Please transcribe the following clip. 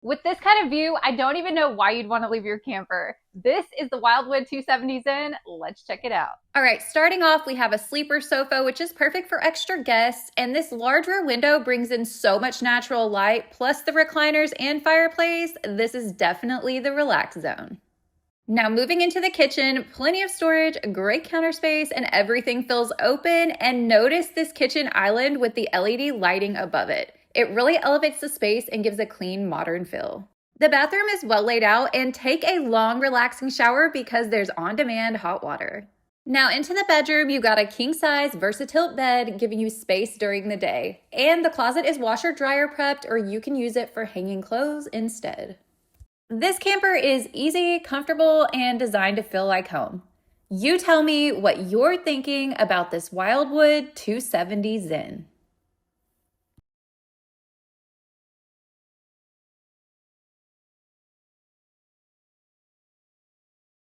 With this kind of view, I don't even know why you'd want to leave your camper. This is the Wildwood 270Zen. Let's check it out. All right, starting off, we have a sleeper sofa, which is perfect for extra guests. And this large rear window brings in so much natural light, plus the recliners and fireplace. This is definitely the relax zone. Now moving into the kitchen, plenty of storage, great counter space, and everything feels open. And notice this kitchen island with the LED lighting above it. It really elevates the space and gives a clean, modern feel. The bathroom is well laid out, and take a long, relaxing shower because there's on-demand hot water. Now into the bedroom, you got a king-size versatile bed giving you space during the day. And the closet is washer-dryer prepped, or you can use it for hanging clothes instead. This camper is easy, comfortable, and designed to feel like home. You tell me what you're thinking about this Wildwood 270 Zen.